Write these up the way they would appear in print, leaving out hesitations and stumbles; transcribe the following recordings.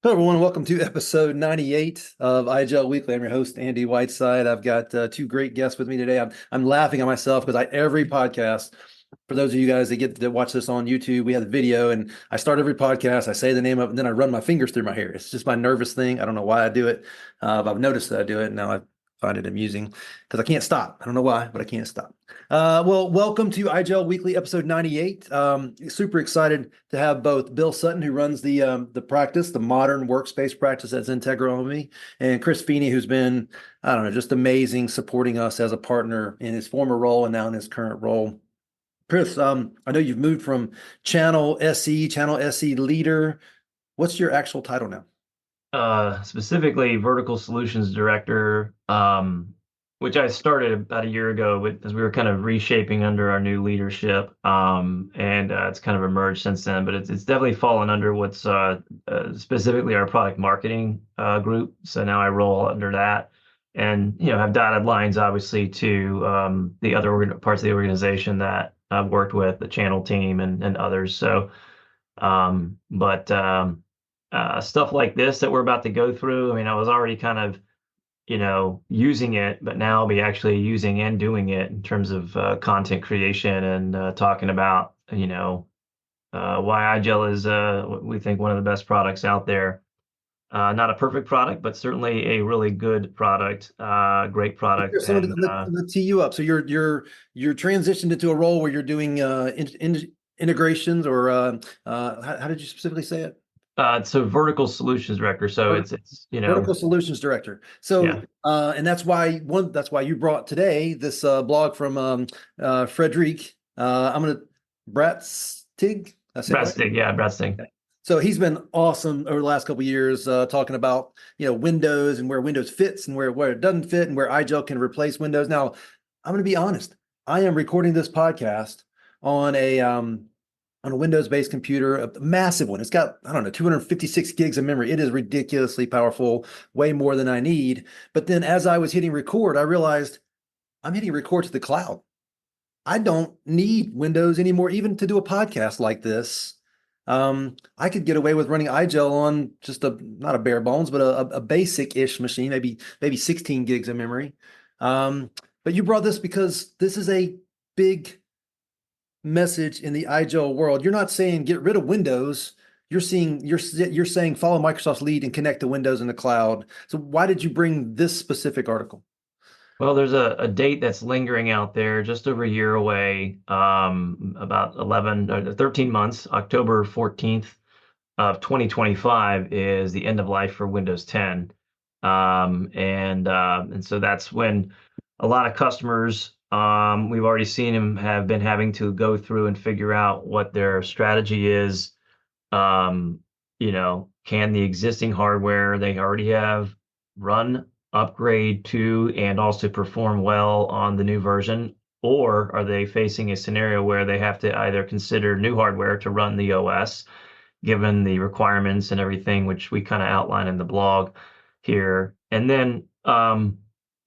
Hello, everyone. Welcome to episode 98 of IGEL Weekly. I'm your host, Andy Whiteside. I've got two great guests with me today. I'm laughing at myself because every podcast, for those of you guys that get to watch this on YouTube, we have the video, and I start every podcast, I say the name of it, and then I run my fingers through my hair. It's just my nervous thing. I don't know why I do it. But I've noticed that I do it, and now I find it amusing because I can't stop. I don't know why, but I can't stop. Well, welcome to IGEL Weekly, episode 98. Super excited to have both Bill Sutton, who runs the practice, the modern workspace practice at XenTegra on me, and Chris Feeney, who's been, I don't know, just amazing supporting us as a partner in his former role and now in his current role. Chris, I know you've moved from Channel SE leader. What's your actual title now? Specifically Vertical Solutions Director, which I started about a year ago as we were kind of reshaping under our new leadership. And it's kind of emerged since then, but it's definitely fallen under what's specifically our product marketing group. So now I roll under that and, have dotted lines obviously to the other parts of the organization that I've worked with, the channel team and others. So, but stuff like this that we're about to go through. I mean, I was already kind of, using it, but now I'll be actually using and doing it in terms of content creation and talking about, why IGEL is, we think, one of the best products out there. Not a perfect product, but certainly a really good product, great product. So And let's tee you up. So you're transitioned into a role where you're doing integrations, or how did you specifically say it? so Vertical Solutions Director. So Ver- Vertical Solutions Director. So yeah, and that's why you brought today this blog from Frederic. I'm gonna Bratstig. I say it Brad right. Stig. Yeah, Brad Stig. Okay. So he's been awesome over the last couple of years, talking about Windows and where Windows fits and where it doesn't fit and where IGEL can replace Windows. Now, I'm going to be honest. I am recording this podcast on a Windows-based computer, a massive one. It's got, I don't know, 256 gigs of memory. It is ridiculously powerful, way more than I need. But then as I was hitting record, I realized I'm hitting record to the cloud. I don't need Windows anymore, even to do a podcast like this. I could get away with running IGEL on just not a bare bones, but a basic-ish machine, maybe 16 gigs of memory. But you brought this because this is a big message in the IGEL world. You're not saying get rid of Windows. You're saying follow Microsoft's lead and connect to Windows in the cloud. So why did you bring this specific article? Well, there's a date that's lingering out there just over a year away, about 11 or 13 months. October 14th of 2025 is the end of life for Windows 10. And so that's when a lot of customers, we've already seen them have been having to go through and figure out what their strategy is. Um, can the existing hardware they already have run, upgrade to, and also perform well on the new version? Or are they facing a scenario where they have to either consider new hardware to run the OS, given the requirements and everything, which we kind of outline in the blog here? And then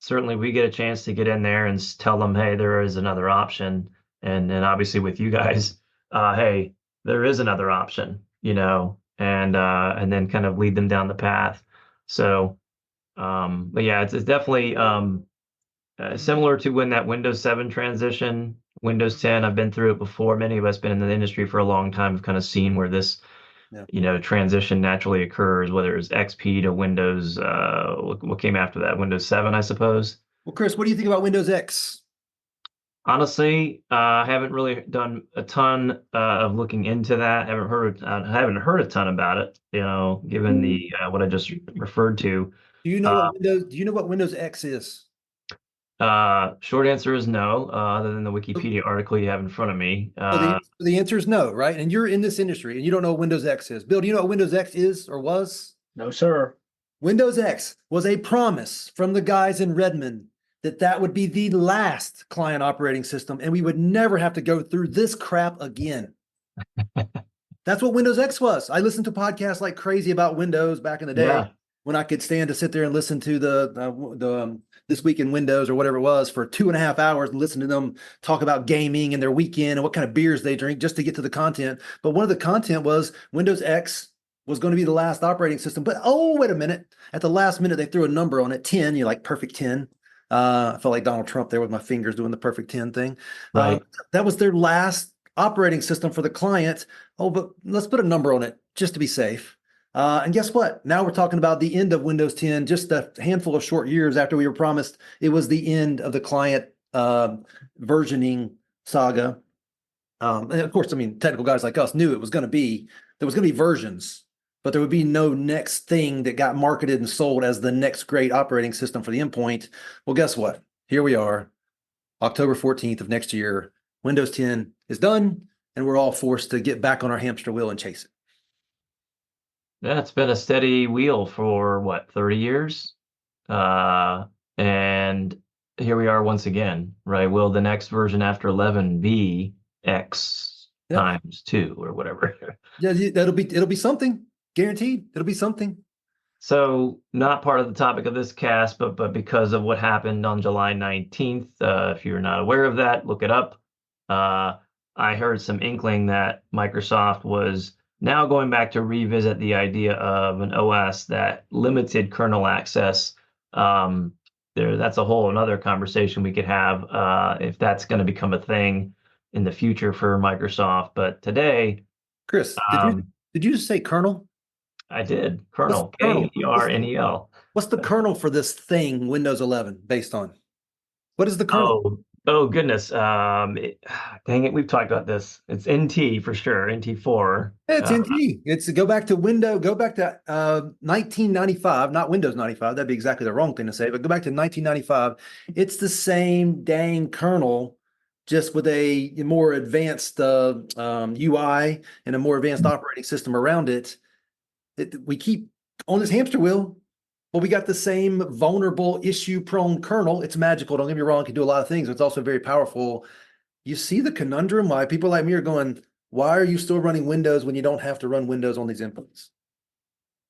certainly we get a chance to get in there and tell them, hey, there is another option. And obviously with you guys, hey, there is another option, and then kind of lead them down the path. So, but yeah, it's definitely similar to when that Windows 7 transition, Windows 10. I've been through it before. Many of us been in the industry for a long time. Have kind of seen where this, Yeah. transition naturally occurs, whether it's XP to Windows. What came after that? Windows 7, I suppose. Well, Chris, what do you think about Windows X? Honestly, I haven't really done a ton of looking into that. Haven't heard a ton about it. Given the what I just referred to. Uh, Do you know what Windows X is? Short answer is no. Other than the Wikipedia article you have in front of me. So the answer is no, right? And you're in this industry and you don't know what Windows X is. Bill, do you know what Windows X is or was? No, sir. Windows X was a promise from the guys in Redmond that would be the last client operating system and we would never have to go through this crap again. That's what Windows X was. I listened to podcasts like crazy about Windows back in the day Yeah. when I could stand to sit there and listen to the This Week in Windows or whatever it was for 2.5 hours and listen to them talk about gaming and their weekend and what kind of beers they drink just to get to the content. But one of the content was Windows X was going to be the last operating system. But oh, wait a minute. At the last minute, they threw a number on it, 10. You're like, perfect 10. I felt like Donald Trump there with my fingers doing the perfect 10 thing. Right. That was their last operating system for the client. Oh, but let's put a number on it just to be safe. And guess what? Now we're talking about the end of Windows 10, just a handful of short years after we were promised it was the end of the client versioning saga. And of course, I mean, technical guys like us knew it was going to be, there was going to be versions, but there would be no next thing that got marketed and sold as the next great operating system for the endpoint. Well, guess what? Here we are, October 14th of next year. Windows 10 is done, and we're all forced to get back on our hamster wheel and chase it. Yeah, it's been a steady wheel for what, 30 years? And here we are once again, right? Will the next version after 11 be X Yep. times 2 or whatever? Yeah, it'll be something. Guaranteed. It'll be something. So not part of the topic of this cast, but because of what happened on July 19th, if you're not aware of that, look it up. I heard some inkling that Microsoft was now going back to revisit the idea of an OS that limited kernel access. That's a whole another conversation we could have if that's going to become a thing in the future for Microsoft. But today, Chris, did you just say kernel? I did. What's Kernel, kernel? Kernel. What's the kernel for this thing, Windows 11, based on? What is the kernel? Oh goodness. Dang it, we've talked about this. It's NT for sure, NT4. It's NT. It's go back to 1995, not Windows 95. That'd be exactly the wrong thing to say, but go back to 1995. It's the same dang kernel, just with a more advanced UI and a more advanced operating system around it. We keep on this hamster wheel. Well, we got the same vulnerable, issue-prone kernel. It's magical. Don't get me wrong. It can do a lot of things. It's also very powerful. You see the conundrum why people like me are going, why are you still running Windows when you don't have to run Windows on these endpoints?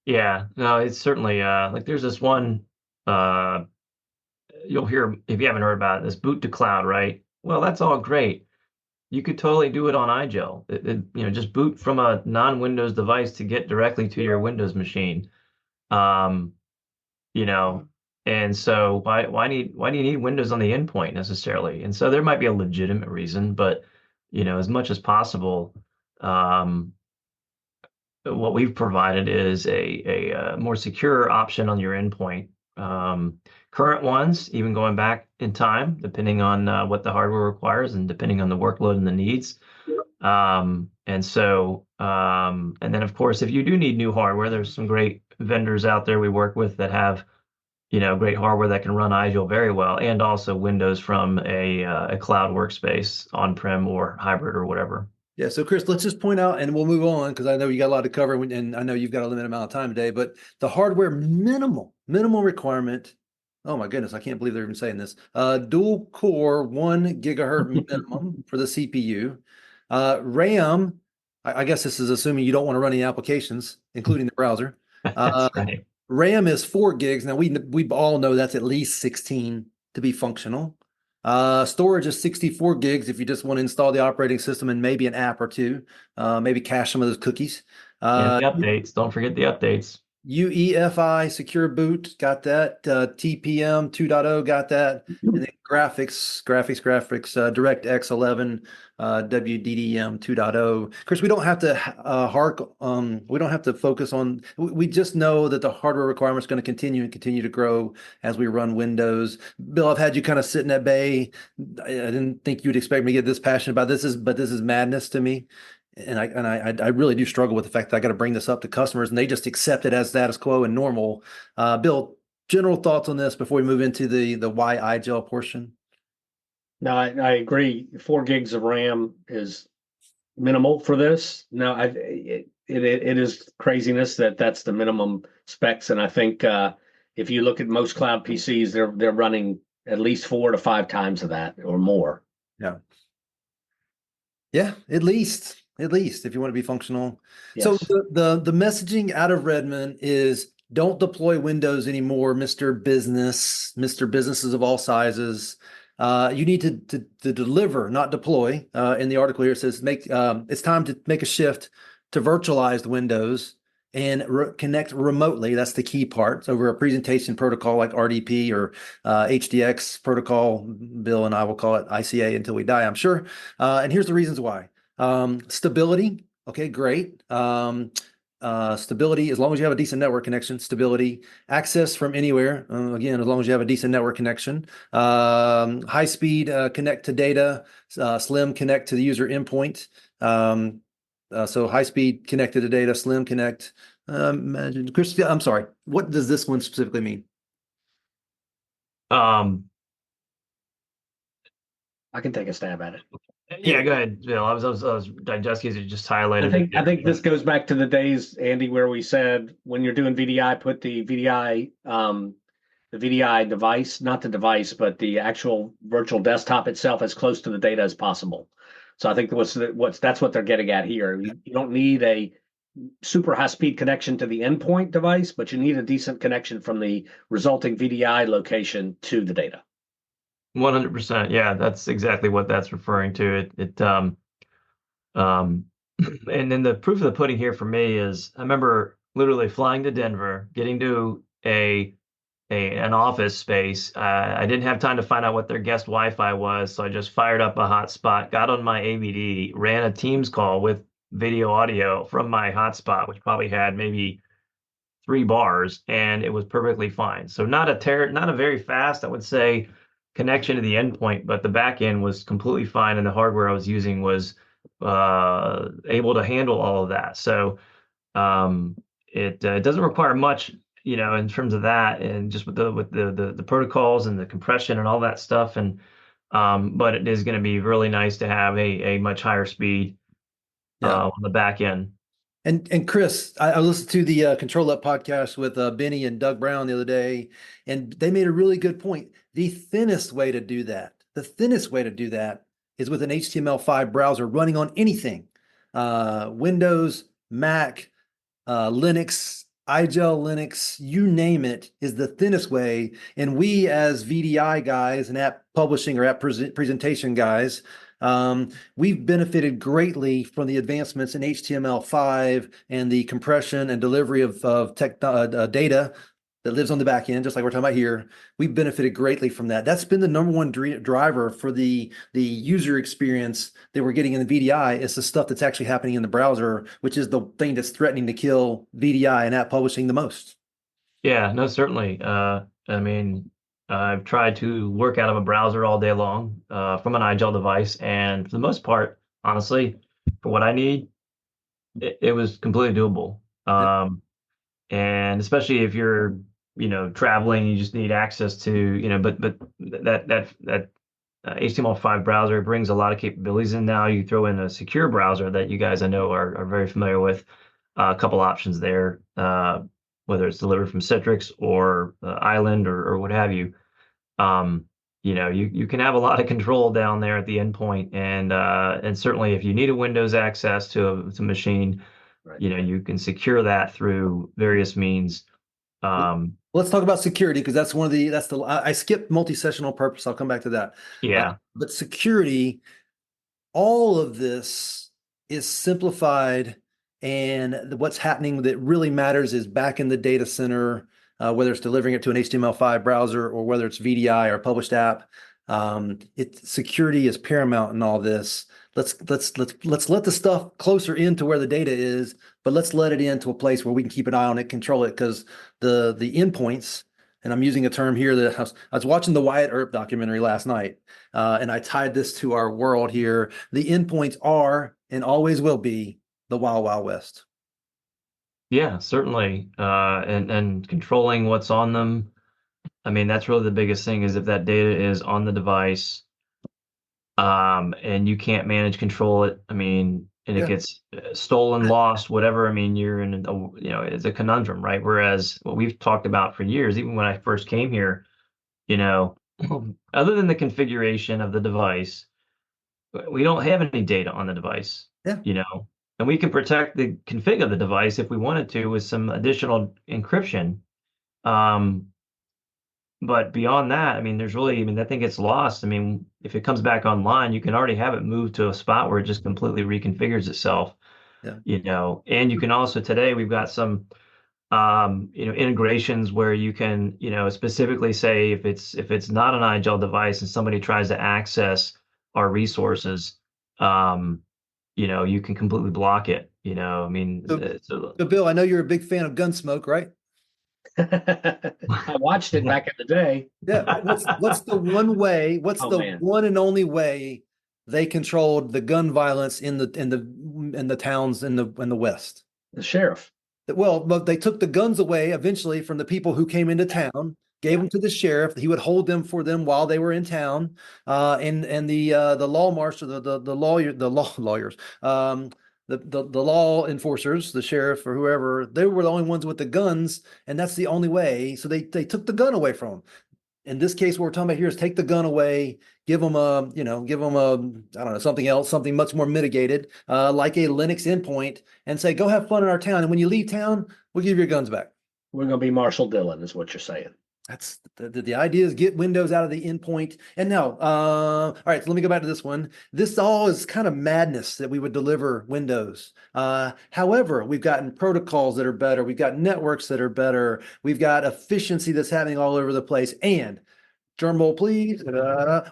Yeah, no, it's certainly like there's this one you'll hear if you haven't heard about it, this boot to cloud, right? Well, that's all great. You could totally do it on IGEL. Just boot from a non-Windows device to get directly to your Windows machine. You know, and so why do you need Windows on the endpoint necessarily? And so there might be a legitimate reason, but as much as possible, what we've provided is a more secure option on your endpoint. Current ones, even going back in time, depending on what the hardware requires and depending on the workload and the needs. And then of course, if you do need new hardware, there's some great vendors out there we work with that have, great hardware that can run IGEL very well, and also Windows from a cloud workspace, on-prem or hybrid or whatever. Yeah, so Chris, let's just point out, and we'll move on because I know you got a lot to cover, and I know you've got a limited amount of time today. But the hardware minimal requirement. Oh my goodness, I can't believe they're even saying this. Dual core, 1 gigahertz minimum for the CPU. RAM. I guess this is assuming you don't want to run any applications, including the browser. That's right. RAM is 4 gigs. Now we all know that's at least 16 to be functional. Storage is 64 gigs if you just want to install the operating system and maybe an app or two, maybe cache some of those cookies. And the updates, don't forget the updates. UEFI secure boot, got that. TPM 2.0, got that. And then graphics, DirectX 11, WDDM 2.0. Of course, we don't have to we don't have to focus on, we just know that the hardware requirement is going to continue to grow as we run Windows. Bill, I've had you kind of sitting at bay. I didn't think you'd expect me to get this passionate about this, but this is madness to me. And I really do struggle with the fact that I got to bring this up to customers and they just accept it as status quo and normal. Bill, general thoughts on this before we move into the why IGEL portion? No, I agree. 4 gigs of RAM is minimal for this. No, it is craziness that that's the minimum specs, and I think if you look at most cloud PCs, they're running at least 4 to 5 times of that or more. Yeah. Yeah, at least if you want to be functional. Yes. So the messaging out of Redmond is don't deploy Windows anymore, Mr. Businesses of all sizes. You need to deliver, not deploy. In the article here, it says it's time to make a shift to virtualized Windows and connect remotely. That's the key part. Over a presentation protocol like RDP or HDX protocol. Bill and I will call it ICA until we die, I'm sure. And here's the reasons why. Stability. Okay, great. Stability, as long as you have a decent network connection. Stability, access from anywhere. Again, as long as you have a decent network connection. High speed connect to data. Slim connect to the user endpoint. So high speed connected to data, slim connect. Chris, I'm sorry. What does this one specifically mean? I can take a stab at it. Yeah, go ahead, Bill. I was digesting as you just highlighted I think this goes back to the days, Andy, where we said when you're doing VDI, put the VDI device, not the device, but the actual virtual desktop itself as close to the data as possible. So I think that's what they're getting at here. You don't need a super high speed connection to the endpoint device, but you need a decent connection from the resulting VDI location to the data. 100%. Yeah, that's exactly what that's referring to. And then the proof of the pudding here for me is I remember literally flying to Denver, getting to an office space. I didn't have time to find out what their guest Wi-Fi was, so I just fired up a hotspot, got on my AVD, ran a Teams call with video audio from my hotspot, which probably had maybe 3 bars, and it was perfectly fine. So not a very fast, I would say, connection to the endpoint, but the back end was completely fine, and the hardware I was using was able to handle all of that. So it doesn't require much, in terms of that, and just with the protocols and the compression and all that stuff. And but it is going to be really nice to have a much higher speed on the back end. And Chris, I listened to the Control Up podcast with Benny and Doug Brown the other day, and they made a really good point. The thinnest way to do that is with an HTML5 browser running on anything, Windows, Mac, Linux, IGEL Linux, you name it, is the thinnest way. And we as VDI guys and app publishing or app presentation guys, we've benefited greatly from the advancements in HTML5 and the compression and delivery of data that lives on the back end, just like we're talking about here. We've benefited greatly from that. That's been the number one driver for the user experience that we're getting in the VDI. Is the stuff that's actually happening in the browser, which is the thing that's threatening to kill VDI and app publishing the most. Yeah, no, certainly. I mean, I've tried to work out of a browser all day long from an IGEL device, and for the most part, honestly, for what I need, it was completely doable. And especially if you're, traveling, you just need access to, but that HTML5 browser brings a lot of capabilities in now. You throw in a secure browser that you guys I know are very familiar with. A couple options there, whether it's delivered from Citrix or Island or what have you. You can have a lot of control down there at the endpoint, and certainly if you need a Windows access to a machine, right, you can secure that through various means. Let's talk about security, because that's I skipped multi-session on purpose. I'll come back to that. Yeah. But security, all of this is simplified, and what's happening that really matters is back in the data center, whether it's delivering it to an HTML5 browser or whether it's VDI or published app. Security is paramount in all this. Let's let the stuff closer into where the data is, but let's let it into a place where we can keep an eye on it, control it, because the endpoints, and I'm using a term here that I was watching the Wyatt Earp documentary last night, and I tied this to our world here. The endpoints are and always will be the Wild Wild West. Yeah, certainly. And controlling what's on them. I mean, that's really the biggest thing, is if that data is on the device, and you can't control it, I mean, and it gets stolen, lost, whatever. I mean, you're in it's a conundrum, right? Whereas what we've talked about for years, even when I first came here, other than the configuration of the device, we don't have any data on the device. Yeah. And we can protect the config of the device if we wanted to with some additional encryption. But beyond that, I mean, that thing gets lost. I mean, if it comes back online, you can already have it moved to a spot where it just completely reconfigures itself. Yeah. And you can also today we've got some integrations where you can, specifically say if it's not an IGEL device and somebody tries to access our resources, you can completely block it. I mean, So Bill, I know you're a big fan of Gunsmoke, right? I watched it back in the day. Yeah. What's the one way? What's Oh, the man. one and only way they controlled the gun violence in the towns in the West? The sheriff. Well, but they took the guns away eventually from the people who came into town, gave them to the sheriff. He would hold them for them while they were in town. And the law marshal, the law lawyers, the law enforcers, the sheriff or whoever, they were the only ones with the guns, and that's the only way. So they took the gun away from them. In this case, what we're talking about here is take the gun away, give them a, I don't know, something else, something much more mitigated, like a Linux endpoint, and say, go have fun in our town. And when you leave town, we'll give you your guns back. We're going to be Marshall Dillon, is what you're saying. That's the idea, is get Windows out of the endpoint. And now, all right, so let me go back to this one. This all is kind of madness that we would deliver Windows. However, we've gotten protocols that are better. We've got networks that are better. We've got efficiency that's happening all over the place. And drum roll, please.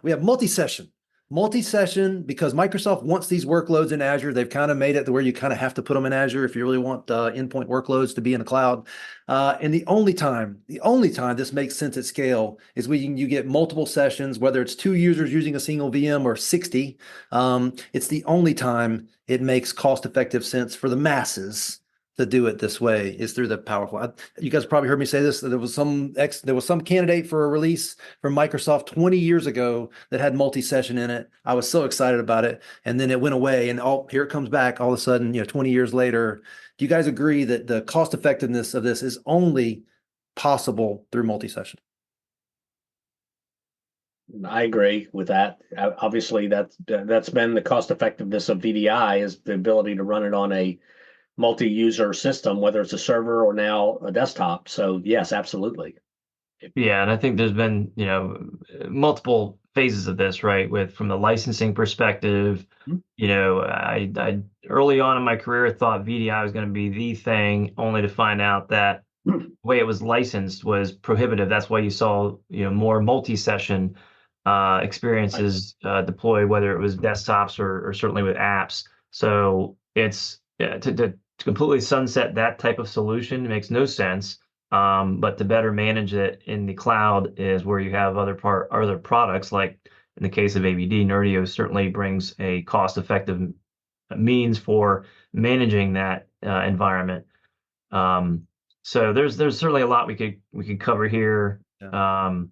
We have multi-session. Multi-session, because Microsoft wants these workloads in Azure. They've kind of made it to where you kind of have to put them in Azure if you really want endpoint workloads to be in the cloud. And the only time this makes sense at scale is when you get multiple sessions, whether it's 2 users using a single VM or 60. It's the only time it makes cost-effective sense for the masses to do it this way, is through the powerful. You guys probably heard me say this, that there was some candidate for a release from Microsoft 20 years ago that had multi-session in it. I was so excited about it, and then it went away, and here it comes back all of a sudden, 20 years later. Do you guys agree that the cost effectiveness of this is only possible through multi-session? I agree with that. Obviously, that's been the cost effectiveness of VDI, is the ability to run it on a multi-user system, whether it's a server or now a desktop. So yes, absolutely. Yeah, and I think there's been, multiple phases of this, right? From the licensing perspective, I early on in my career thought VDI was going to be the thing, only to find out that the way it was licensed was prohibitive. That's why you saw, more multi-session experiences deployed, whether it was desktops or certainly with apps. So it's to completely sunset that type of solution makes no sense. But to better manage it in the cloud is where you have other products, like in the case of AVD, Nerdio certainly brings a cost-effective means for managing that environment. So there's certainly a lot we could cover here. Yeah.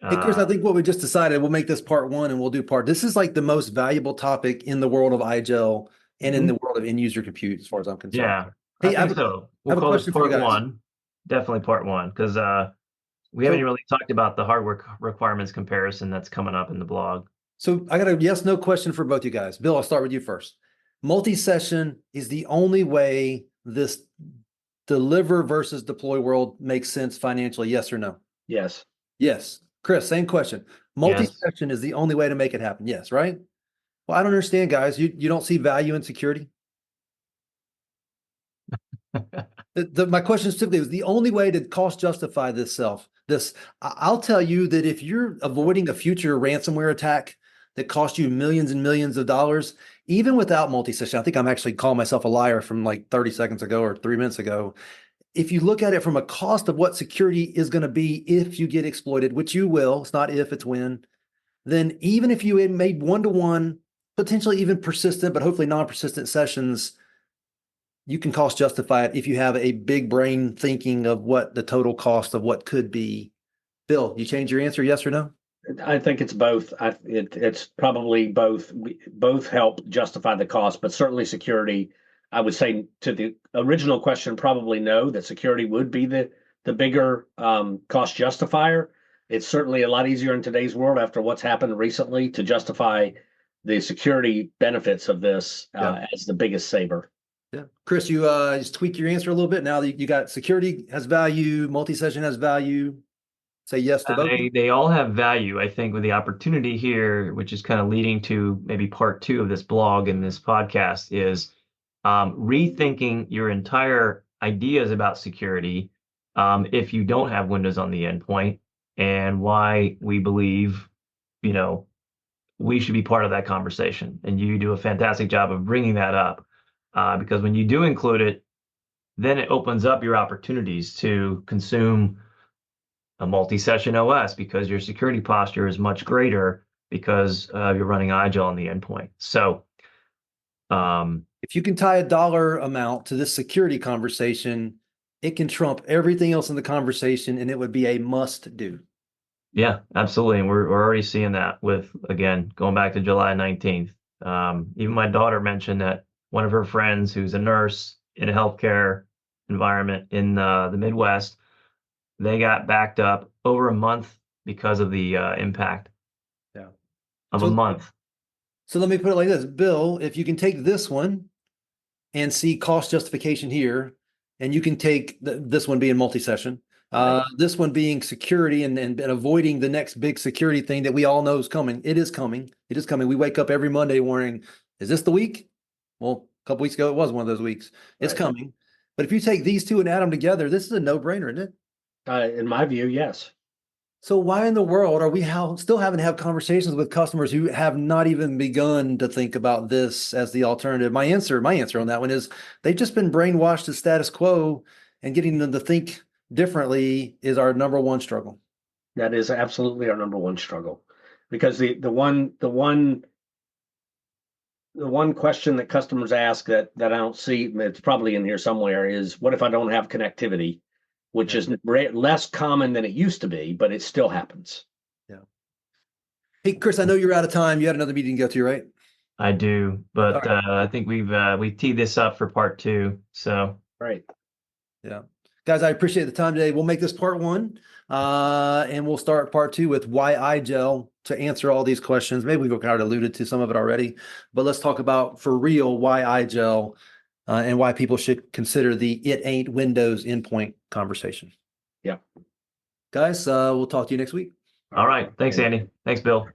Hey, Chris, I think what we just decided, we'll make this part one and we'll do this is like the most valuable topic in the world of IGEL and in the world of end user compute, as far as I'm concerned. Yeah, hey, I think so. We'll call this part one. Definitely part one, because we haven't really talked about the hardware requirements comparison that's coming up in the blog. So I got a yes/no question for both you guys. Bill, I'll start with you first. Multi-session is the only way this deliver versus deploy world makes sense financially, yes or no? Yes. Yes. Chris, same question. Multi-session is the only way to make it happen. Yes, right? Well, I don't understand, guys. You don't see value in security? My question simply was the only way to cost justify this. I'll tell you that if you're avoiding a future ransomware attack that costs you millions and millions of dollars, even without multi-session, I think I'm actually calling myself a liar from like 30 seconds ago or 3 minutes ago. If you look at it from a cost of what security is going to be if you get exploited, which you will, it's not if, it's when, then even if you had made one-to-one, potentially even persistent, but hopefully non-persistent sessions, you can cost justify it if you have a big brain thinking of what the total cost of what could be. Bill, you change your answer, yes or no? I think it's both. It's probably both. Both help justify the cost, but certainly security. I would say to the original question, probably no, that security would be the bigger cost justifier. It's certainly a lot easier in today's world after what's happened recently to justify the security benefits of this as the biggest saver. Yeah. Chris, you just tweak your answer a little bit. Now that you got security has value, multi-session has value. Say yes to both. They all have value. I think with the opportunity here, which is kind of leading to maybe part two of this blog and this podcast, is rethinking your entire ideas about security if you don't have Windows on the endpoint, and why we believe, you know, we should be part of that conversation. And you do a fantastic job of bringing that up because when you do include it, then it opens up your opportunities to consume a multi-session OS because your security posture is much greater because you're running IGEL on the endpoint. So if you can tie a dollar amount to this security conversation, it can trump everything else in the conversation, and it would be a must do. yeah, absolutely. And we're already seeing that with, again, going back to July 19th. Even my daughter mentioned that one of her friends who's a nurse in a healthcare environment in the Midwest, they got backed up over a month because of the impact of a month. So let me put it like this, Bill, if you can take this one and see cost justification here, and you can take this one being multi-session, this one being security and avoiding the next big security thing that we all know is coming. It is coming. It is coming. We wake up every Monday worrying, is this the week? Well, a couple weeks ago, it was one of those weeks. It's coming. But if you take these two and add them together, this is a no-brainer, isn't it? In my view, yes. So why in the world are we still having to have conversations with customers who have not even begun to think about this as the alternative? My answer on that one is they've just been brainwashed to status quo, and getting them to think differently is our number one struggle. That is absolutely our number one struggle, because the one question that customers ask that I don't see, it's probably in here somewhere, is what if I don't have connectivity? Which is less common than it used to be, but it still happens. Yeah. Hey, Chris, I know you're out of time. You had another meeting to go to, right? I do, but I think we've teed this up for part 2. So right. Yeah. Guys, I appreciate the time today. We'll make this part 1, and we'll start part 2 with why IGEL, to answer all these questions. Maybe we've kind of alluded to some of it already, but let's talk about for real why IGEL and why people should consider the it ain't Windows endpoint conversation. Yeah. Guys, we'll talk to you next week. all right. Thanks, Andy. Thanks, Bill.